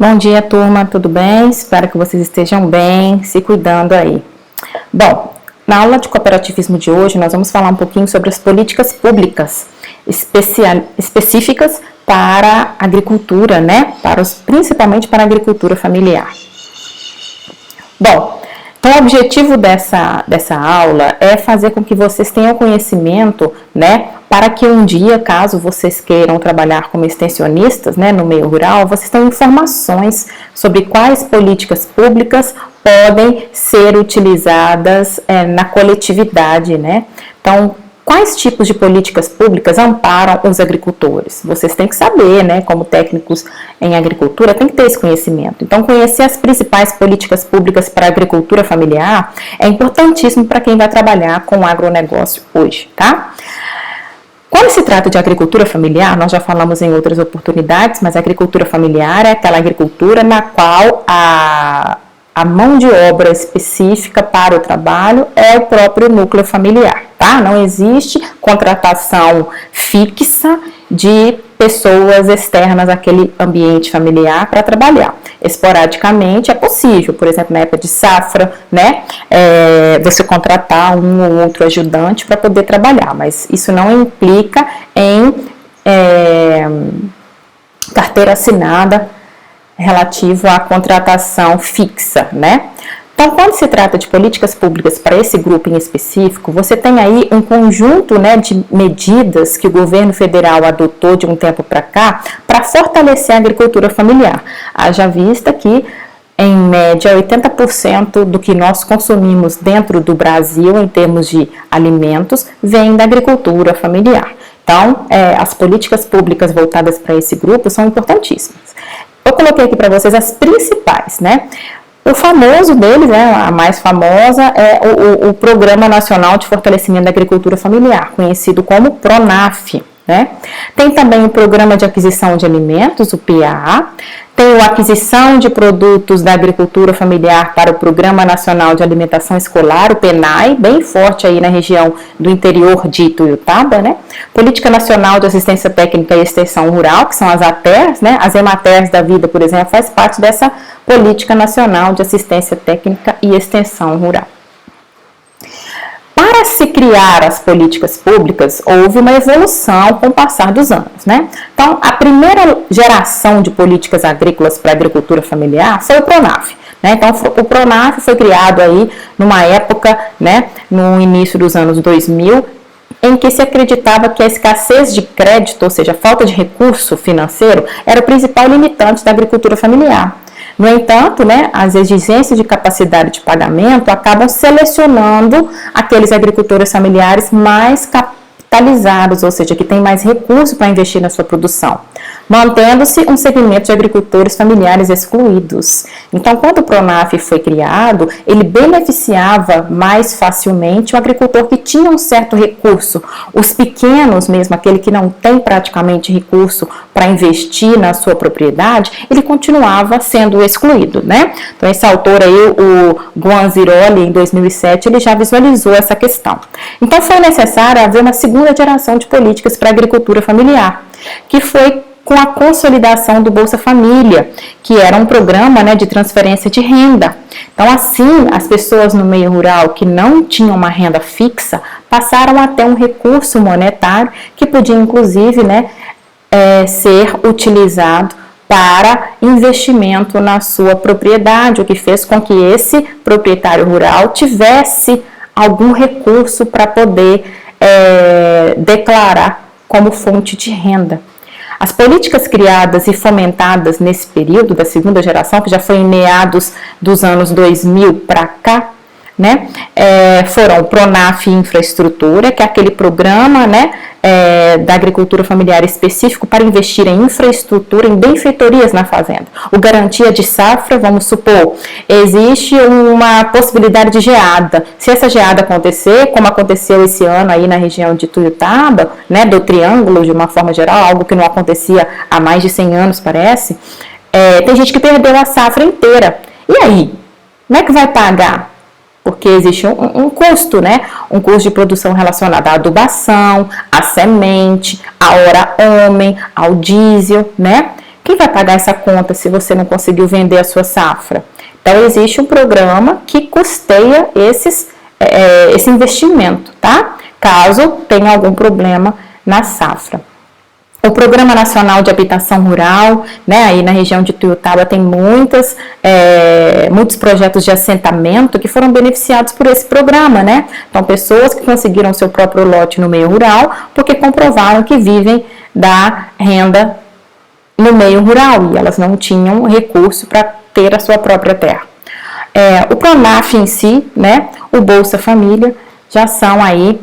Bom dia, turma, tudo bem? Espero que vocês estejam bem, se cuidando aí. Bom, na aula de cooperativismo de hoje, nós vamos falar um pouquinho sobre as políticas públicas específicas para a agricultura, né? Principalmente para a agricultura familiar. Bom, então o objetivo dessa aula é fazer com que vocês tenham conhecimento, né? Para que um dia, caso vocês queiram trabalhar como extensionistas, né, no meio rural, vocês tenham informações sobre quais políticas públicas podem ser utilizadas na coletividade, né? Então, quais tipos de políticas públicas amparam os agricultores? Vocês têm que saber, né, como técnicos em agricultura, tem que ter esse conhecimento. Então, conhecer as principais políticas públicas para a agricultura familiar é importantíssimo para quem vai trabalhar com o agronegócio hoje, tá? Quando se trata de agricultura familiar, nós já falamos em outras oportunidades, mas a agricultura familiar é aquela agricultura na qual a mão de obra específica para o trabalho é o próprio núcleo familiar, tá? Não existe contratação fixa de pessoas externas àquele ambiente familiar para trabalhar. Esporadicamente é possível, por exemplo, na época de safra, né, você contratar um ou outro ajudante para poder trabalhar, mas isso não implica em carteira assinada relativo à contratação fixa, né? Então, quando se trata de políticas públicas para esse grupo em específico, você tem aí um conjunto, né, de medidas que o governo federal adotou de um tempo para cá para fortalecer a agricultura familiar. Haja vista que, em média, 80% do que nós consumimos dentro do Brasil, em termos de alimentos, vem da agricultura familiar. Então, as políticas públicas voltadas para esse grupo são importantíssimas. Eu coloquei aqui para vocês as principais, né? O famoso deles, né, a mais famosa, é o Programa Nacional de Fortalecimento da Agricultura Familiar, conhecido como PRONAF, né? Tem também o Programa de Aquisição de Alimentos, o PAA, tem a Aquisição de Produtos da Agricultura Familiar para o Programa Nacional de Alimentação Escolar, o PNAE, bem forte aí na região do interior de Ituiutaba, né? Política Nacional de Assistência Técnica e Extensão Rural, que são as ATERs, né? As EMATERs da vida, por exemplo, faz parte dessa Política Nacional de Assistência Técnica e Extensão Rural. Para se criar as políticas públicas, houve uma evolução com o passar dos anos, né? Então, a primeira geração de políticas agrícolas para a agricultura familiar foi o PRONAF, né? Então, o PRONAF foi criado aí numa época, né, no início dos anos 2000, em que se acreditava que a escassez de crédito, ou seja, a falta de recurso financeiro, era o principal limitante da agricultura familiar. No entanto, né, as exigências de capacidade de pagamento acabam selecionando aqueles agricultores familiares mais capitalizados, ou seja, que têm mais recursos para investir na sua produção, mantendo-se um segmento de agricultores familiares excluídos. Então, quando o PRONAF foi criado, ele beneficiava mais facilmente o agricultor que tinha um certo recurso. Os pequenos mesmo, aquele que não tem praticamente recurso para investir na sua propriedade, ele continuava sendo excluído, né? Então, esse autor aí, o Guanziroli, em 2007, ele já visualizou essa questão. Então, foi necessário haver uma segunda geração de políticas para a agricultura familiar, que foi com a consolidação do Bolsa Família, que era um programa, né, de transferência de renda. Então, assim, as pessoas no meio rural que não tinham uma renda fixa passaram a ter um recurso monetário que podia, inclusive, né, ser utilizado para investimento na sua propriedade, o que fez com que esse proprietário rural tivesse algum recurso para poder declarar como fonte de renda. As políticas criadas e fomentadas nesse período da segunda geração, que já foi em meados dos anos 2000 para cá, né, foram o PRONAF Infraestrutura, que é aquele programa, né, da agricultura familiar específico para investir em infraestrutura, em benfeitorias na fazenda. O Garantia de Safra, vamos supor, existe uma possibilidade de geada. Se essa geada acontecer, como aconteceu esse ano aí na região de Ituiutaba, né, do Triângulo de uma forma geral, algo que não acontecia há mais de 100 anos parece, tem gente que perdeu a safra inteira. E aí? Como é que vai pagar? Porque existe um custo, né? Um custo de produção relacionado à adubação, à semente, à hora homem, ao diesel, né? Quem vai pagar essa conta se você não conseguiu vender a sua safra? Então, existe um programa que custeia esse investimento, tá? Caso tenha algum problema na safra. O Programa Nacional de Habitação Rural, né, aí na região de Tuiutaba tem muitos projetos de assentamento que foram beneficiados por esse programa, né? Então, pessoas que conseguiram seu próprio lote no meio rural, porque comprovaram que vivem da renda no meio rural e elas não tinham recurso para ter a sua própria terra. O PRONAF em si, né, o Bolsa Família, já são aí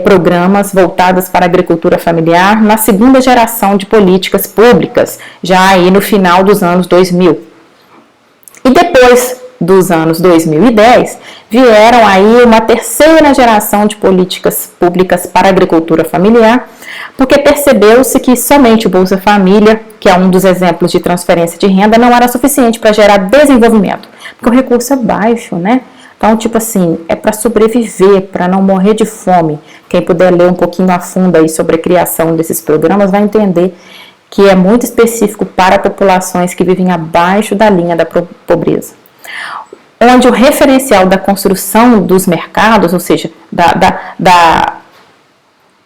programas voltados para a agricultura familiar na segunda geração de políticas públicas, já aí no final dos anos 2000. E depois dos anos 2010, vieram aí uma terceira geração de políticas públicas para a agricultura familiar, porque percebeu-se que somente o Bolsa Família, que é um dos exemplos de transferência de renda, não era suficiente para gerar desenvolvimento, porque o recurso é baixo, né? Então, tipo assim, é para sobreviver, para não morrer de fome. Quem puder ler um pouquinho a fundo aí sobre a criação desses programas vai entender que é muito específico para populações que vivem abaixo da linha da pobreza. Onde o referencial da construção dos mercados, ou seja,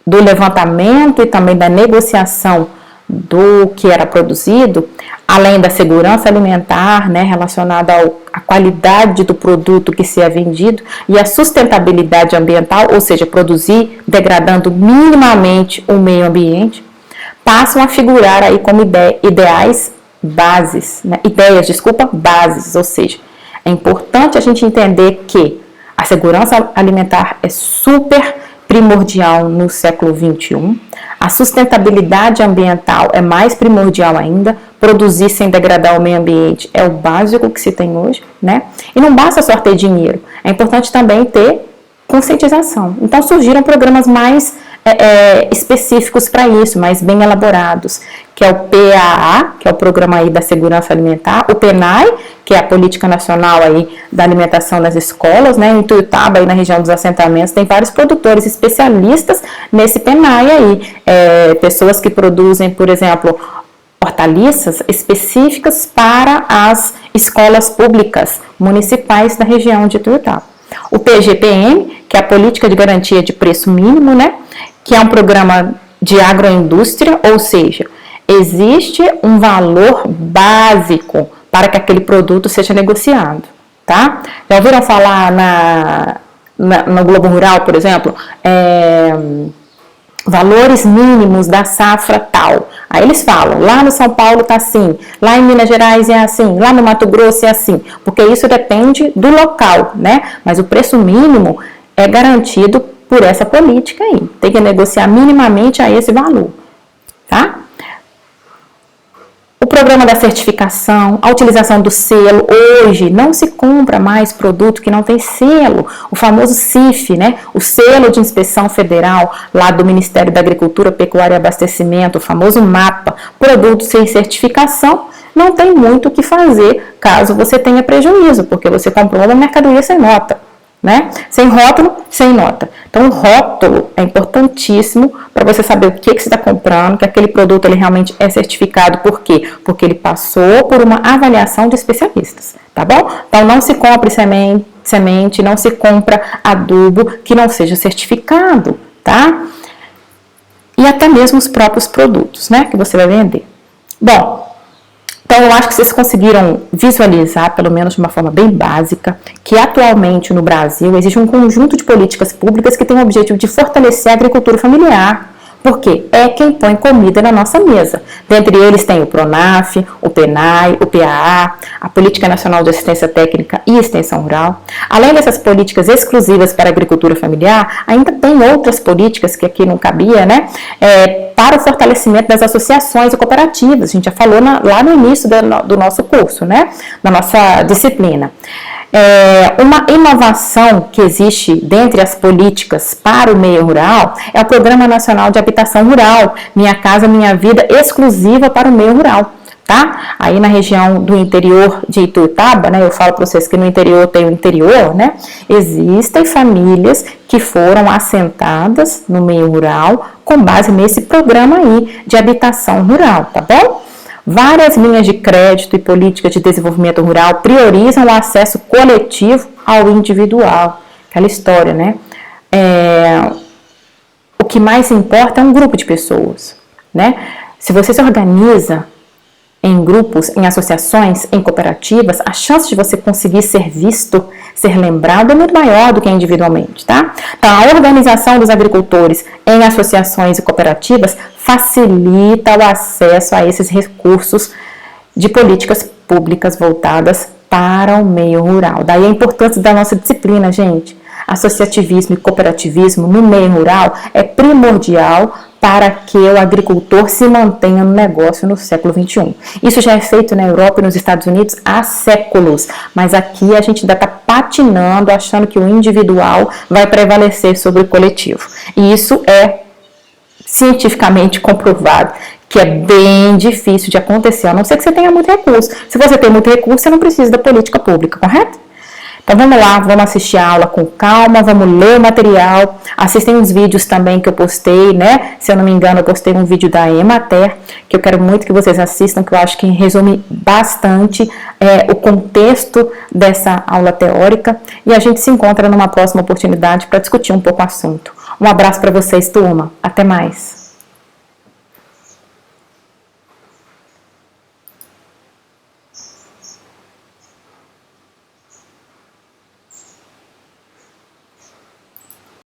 do levantamento e também da negociação do que era produzido, além da segurança alimentar, né, relacionada à qualidade do produto que se é vendido e a sustentabilidade ambiental, ou seja, produzir degradando minimamente o meio ambiente, passam a figurar aí como ideias bases, ou seja, é importante a gente entender que a segurança alimentar é super primordial no século XXI, a sustentabilidade ambiental é mais primordial ainda, produzir sem degradar o meio ambiente é o básico que se tem hoje, né? E não basta só ter dinheiro, é importante também ter conscientização. Então surgiram programas mais específicos para isso, mais bem elaborados, que é o PAA, que é o Programa aí da Segurança Alimentar, o PENAI, que é a Política Nacional aí da Alimentação nas Escolas, né? Em Tuiutaba, aí na região dos assentamentos, tem vários produtores especialistas nesse PENAI aí, pessoas que produzem, por exemplo, hortaliças específicas para as escolas públicas municipais da região de Tuiutaba. O PGPM, que é a Política de Garantia de Preço Mínimo, né? Que é um programa de agroindústria, ou seja, existe um valor básico para que aquele produto seja negociado, tá? Já ouviram falar no Globo Rural, por exemplo, valores mínimos da safra tal. Aí eles falam, lá no São Paulo tá assim, lá em Minas Gerais é assim, lá no Mato Grosso é assim, porque isso depende do local, né? Mas o preço mínimo é garantido por essa política aí. Tem que negociar minimamente a esse valor, tá? O programa da certificação, a utilização do selo. Hoje não se compra mais produto que não tem selo, o famoso CIF, né? O selo de inspeção federal lá do Ministério da Agricultura, Pecuária e Abastecimento, o famoso MAPA. Produto sem certificação, não tem muito o que fazer caso você tenha prejuízo, porque você comprou uma mercadoria sem nota, né? Sem rótulo, sem nota. Então, o rótulo é importantíssimo para você saber o que você está comprando, que aquele produto ele realmente é certificado. Por quê? Porque ele passou por uma avaliação de especialistas, tá bom? Então, não se compre semente, não se compra adubo que não seja certificado, tá? E até mesmo os próprios produtos, né, que você vai vender. Bom, então, eu acho que vocês conseguiram visualizar, pelo menos de uma forma bem básica, que atualmente no Brasil existe um conjunto de políticas públicas que tem o objetivo de fortalecer a agricultura familiar, porque é quem põe comida na nossa mesa. Dentre eles tem o PRONAF, o PENAI, o PAA, a Política Nacional de Assistência Técnica e Extensão Rural. Além dessas políticas exclusivas para a agricultura familiar, ainda tem outras políticas que aqui não cabia, né? Para o fortalecimento das associações e cooperativas. A gente já falou lá no início do nosso curso, né? Da nossa disciplina. Uma inovação que existe dentre as políticas para o meio rural é o Programa Nacional de Habitação Rural, Minha Casa Minha Vida, exclusiva para o meio rural, tá? Aí na região do interior de Ituiutaba, né, eu falo para vocês que no interior tem o interior, né? Existem famílias que foram assentadas no meio rural com base nesse programa aí de habitação rural, tá bom? Várias linhas de crédito e políticas de desenvolvimento rural priorizam o acesso coletivo ao individual. Aquela história, né? O que mais importa é um grupo de pessoas, né? Se você se organiza em grupos, em associações, em cooperativas, a chance de você conseguir ser visto, ser lembrado é muito maior do que individualmente, tá? Então, a organização dos agricultores em associações e cooperativas facilita o acesso a esses recursos de políticas públicas voltadas para o meio rural. Daí a importância da nossa disciplina, gente. Associativismo e cooperativismo no meio rural é primordial para que o agricultor se mantenha no negócio no século XXI. Isso já é feito na Europa e nos Estados Unidos há séculos, mas aqui a gente ainda está patinando, achando que o individual vai prevalecer sobre o coletivo. E isso é cientificamente comprovado, que é bem difícil de acontecer, a não ser que você tenha muito recurso. Se você tem muito recurso, você não precisa da política pública, correto? Então vamos lá, vamos assistir a aula com calma, vamos ler o material, assistem uns vídeos também que eu postei, né? Se eu não me engano, eu postei um vídeo da Emater, que eu quero muito que vocês assistam, que eu acho que resume bastante o contexto dessa aula teórica, e a gente se encontra numa próxima oportunidade para discutir um pouco o assunto. Um abraço para vocês, turma. Até mais.